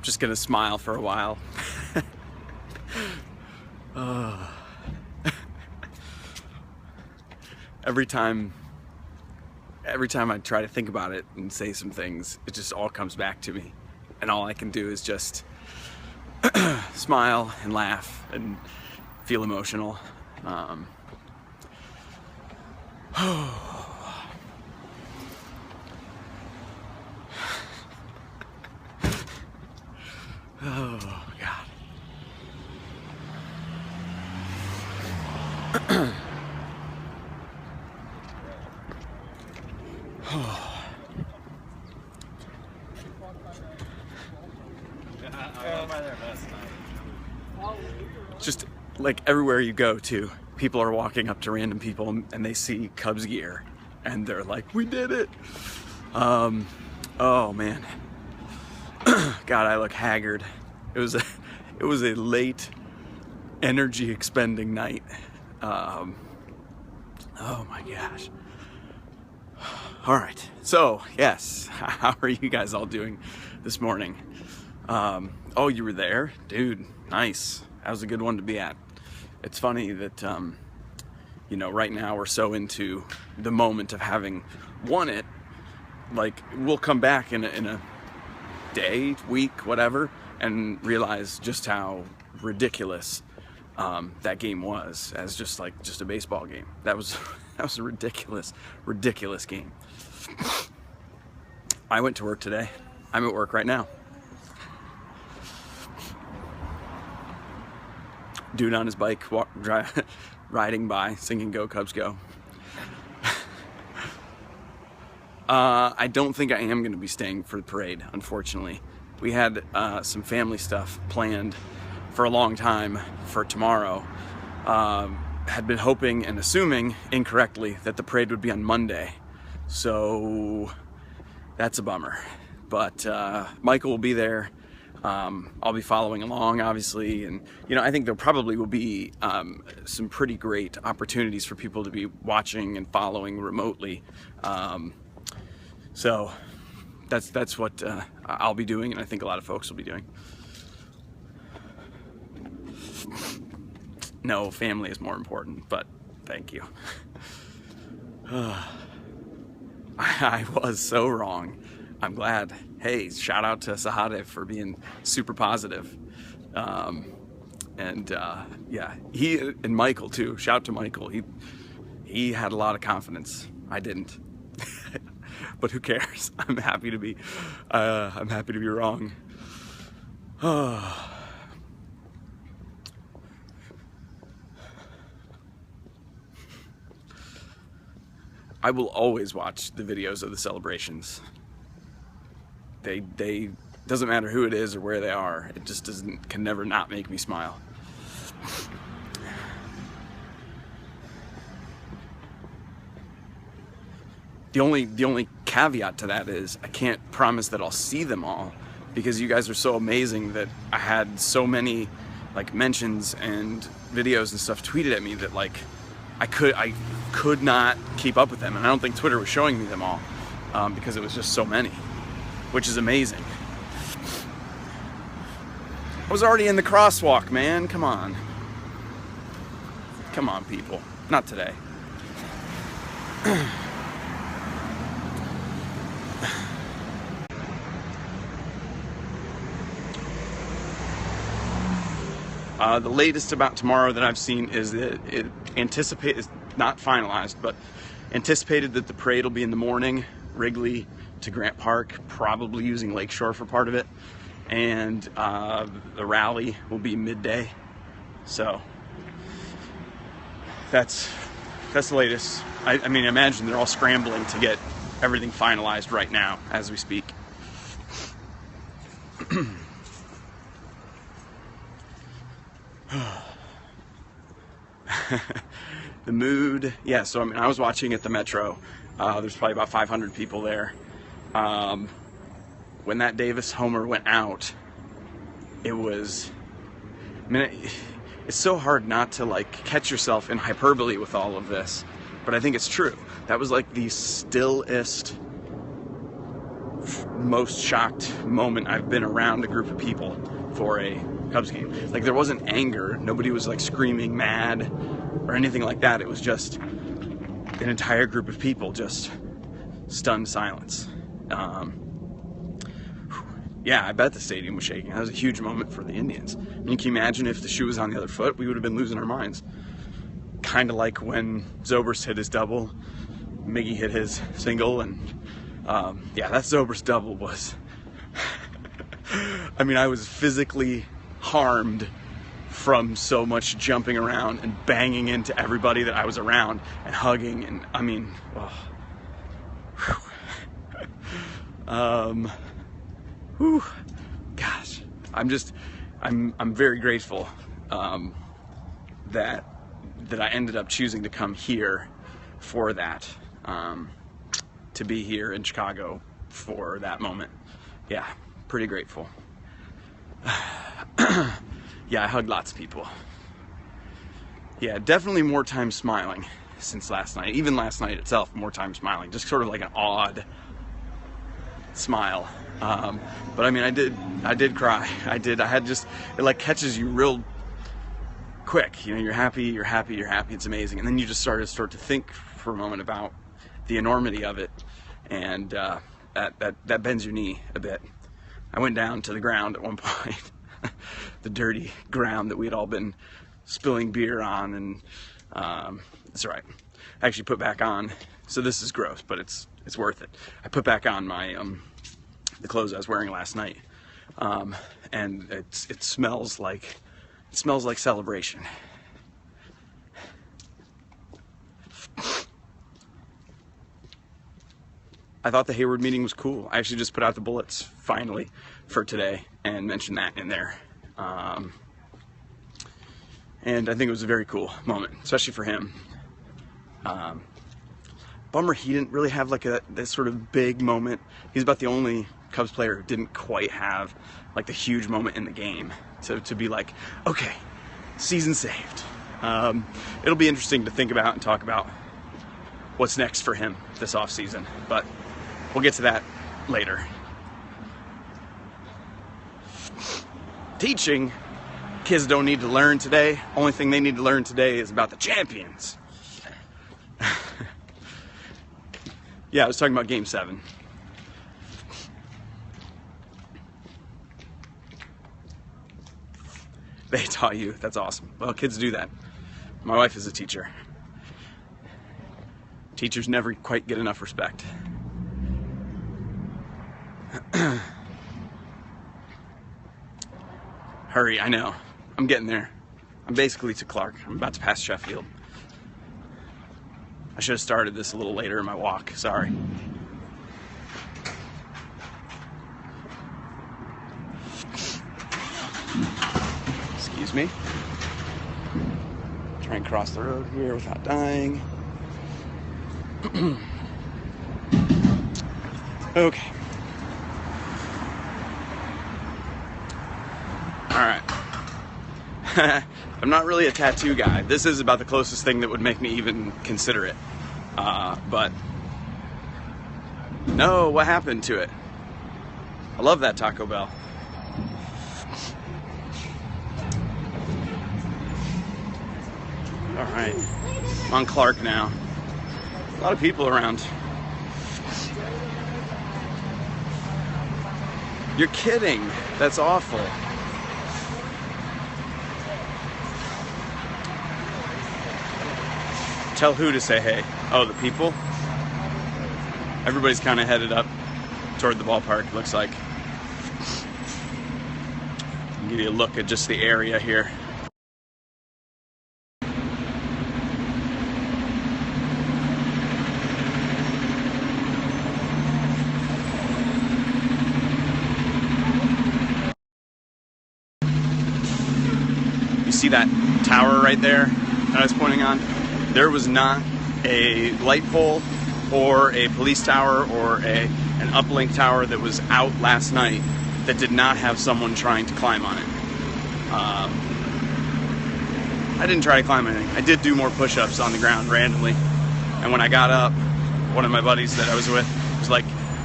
Just gonna smile for a while. Every time I try to think about it and say some things, it just all comes back to me, and all I can do is just smile and laugh and feel emotional. Oh, God. Just like everywhere you go to, people are walking up to random people and they see Cubs gear and they're like, we did it. Oh man. God, I look haggard. It was a late energy expending night. Oh my gosh. All right. So yes, how are you guys all doing this morning? Oh, you were there? Dude, nice. That was a good one to be at. It's funny that, you know, right now we're so into the moment of having won it. Like, we'll come back in a day, week, whatever, and realize just how ridiculous that game was as just a baseball game. That was a ridiculous game. I went to work today. I'm at work right now. Dude on his bike riding by singing "Go Cubs Go." I don't think I am going to be staying for the parade, unfortunately. We had some family stuff planned for a long time for tomorrow. Had been hoping and assuming incorrectly that the parade would be on Monday. So that's a bummer. But Michael will be there. I'll be following along, obviously, and you know, I think there probably will be some pretty great opportunities for people to be watching and following remotely. So that's what I'll be doing, and I think a lot of folks will be doing. No, family is more important, but thank you. I was so wrong. I'm glad. Hey, shout out to Sahade for being super positive. Yeah, he and Michael too. Shout out to Michael. He had a lot of confidence. I didn't. But who cares? I'm happy to be wrong. I will always watch the videos of the celebrations. They doesn't matter who it is or where they are. It just can never not make me smile. The only caveat to that is I can't promise that I'll see them all, because you guys are so amazing that I had so many like mentions and videos and stuff tweeted at me that like I could not keep up with them, and I don't think Twitter was showing me them all because it was just so many, which is amazing. I was already in the crosswalk, man. Come on, people. Not today. The latest about tomorrow that I've seen is that it is not finalized, but anticipated that the parade will be in the morning, Wrigley to Grant Park, probably using Lakeshore for part of it, and the rally will be midday. So that's the latest. I mean, imagine they're all scrambling to get everything finalized right now as we speak. The mood, yeah, so I mean, I was watching at the Metro. There's probably about 500 people there. When that Davis homer went out, it was, I mean, it's so hard not to like catch yourself in hyperbole with all of this, but I think it's true. That was like the stillest most shocked moment I've been around a group of people for a Cubs game. Like, there wasn't anger. Nobody was like screaming mad or anything like that. It was just an entire group of people, just stunned silence. Yeah, I bet the stadium was shaking. That was a huge moment for the Indians. I mean, can you imagine if the shoe was on the other foot? We would have been losing our minds. Kind of like when Zobrist hit his double, Miggy hit his single, and yeah, that Zobrist double was... I mean, I was physically harmed from so much jumping around and banging into everybody that I was around and hugging, and I mean, whew, gosh, I'm very grateful that I ended up choosing to come here for that, to be here in Chicago for that moment. Yeah, pretty grateful. Yeah, I hugged lots of people. Yeah, definitely more time smiling since last night. Even last night itself, more time smiling. Just sort of like an odd smile. But I mean, I did cry. I had just, it like catches you real quick. You know, you're happy. It's amazing. And then you just start to think for a moment about the enormity of it. And that bends your knee a bit. I went down to the ground at one point, the dirty ground that we had all been spilling beer on, and it's all right. I actually put back on, so this is gross, but it's worth it. I put back on my the clothes I was wearing last night, and it smells like celebration. I thought the Hayward meeting was cool. I actually just put out the bullets finally for today and mentioned that in there. And I think it was a very cool moment, especially for him. Bummer he didn't really have like this sort of big moment. He's about the only Cubs player who didn't quite have like the huge moment in the game to be like, okay, season saved. It'll be interesting to think about and talk about what's next for him this offseason, but we'll get to that later. Teaching, kids don't need to learn today. Only thing they need to learn today is about the champions. Yeah, I was talking about Game 7. They taught you. That's awesome. Well, kids do that. My wife is a teacher. Teachers never quite get enough respect. Hurry, I know. I'm getting there. I'm basically to Clark. I'm about to pass Sheffield. I should have started this a little later in my walk. Sorry. Excuse me. Try and cross the road here without dying. Okay. Alright. I'm not really a tattoo guy. This is about the closest thing that would make me even consider it. But no, what happened to it? I love that Taco Bell. Alright. I'm on Clark now. A lot of people around. You're kidding. That's awful. Tell who to say hey? Oh, the people? Everybody's kind of headed up toward the ballpark, looks like. I'll give you a look at just the area here. You see that tower right there that I was pointing on? There was not a light pole or a police tower or an uplink tower that was out last night that did not have someone trying to climb on it. I didn't try to climb anything. I did do more push-ups on the ground randomly. And when I got up, one of my buddies that I was with was like,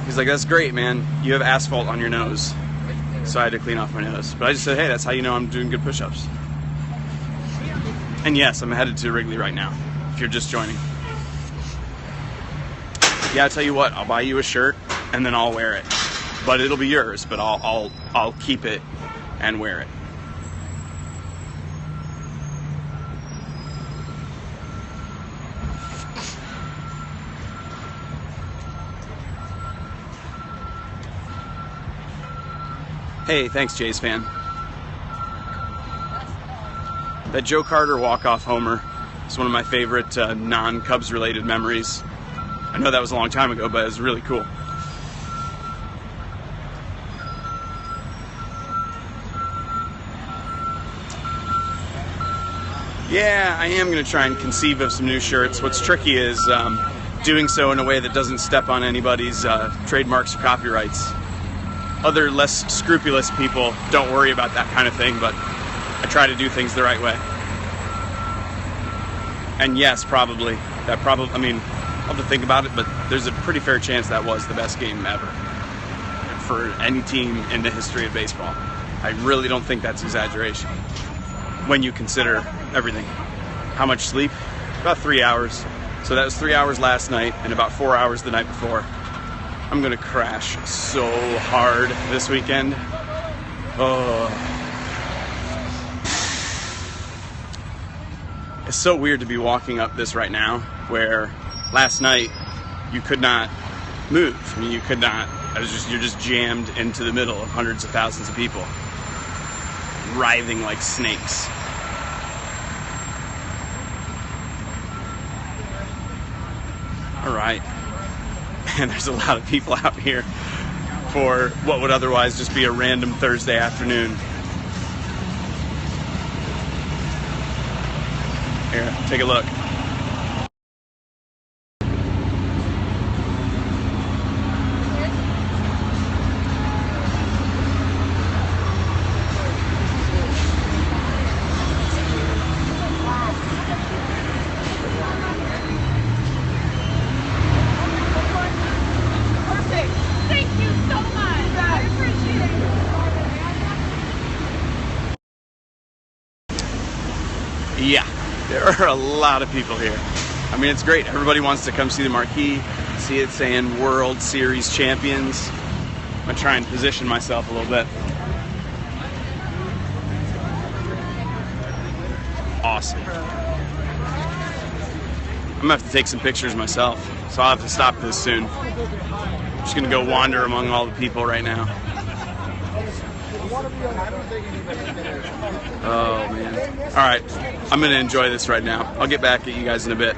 He's like, that's great, man. You have asphalt on your nose. So I had to clean off my nose. But I just said, hey, that's how you know I'm doing good push-ups. And yes, I'm headed to Wrigley right now, if you're just joining. Yeah, I'll tell you what, I'll buy you a shirt and then I'll wear it. But it'll be yours, but I'll keep it and wear it. Hey, thanks, Jays fan. That Joe Carter walk-off homer is one of my favorite non-Cubs related memories. I know that was a long time ago, but it was really cool. Yeah, I am going to try and conceive of some new shirts. What's tricky is doing so in a way that doesn't step on anybody's trademarks or copyrights. Other less scrupulous people don't worry about that kind of thing, but I try to do things the right way. And yes, probably. I mean, I'll have to think about it, but there's a pretty fair chance that was the best game ever for any team in the history of baseball. I really don't think that's exaggeration when you consider everything. How much sleep? About 3 hours. So that was 3 hours last night and about 4 hours the night before. I'm gonna crash so hard this weekend. Oh. It's so weird to be walking up this right now, where last night you could not move. I mean, you could not. You're just jammed into the middle of hundreds of thousands of people, writhing like snakes. All right. And there's a lot of people out here for what would otherwise just be a random Thursday afternoon. Here, take a look. Yeah, there are a lot of people here. I mean, it's great. Everybody wants to come see the marquee, see it saying World Series champions. I'm going to try and position myself a little bit. Awesome. I'm going to have to take some pictures myself, so I'll have to stop this soon. I'm just going to go wander among all the people right now. Oh, man. All right. I'm going to enjoy this right now. I'll get back at you guys in a bit.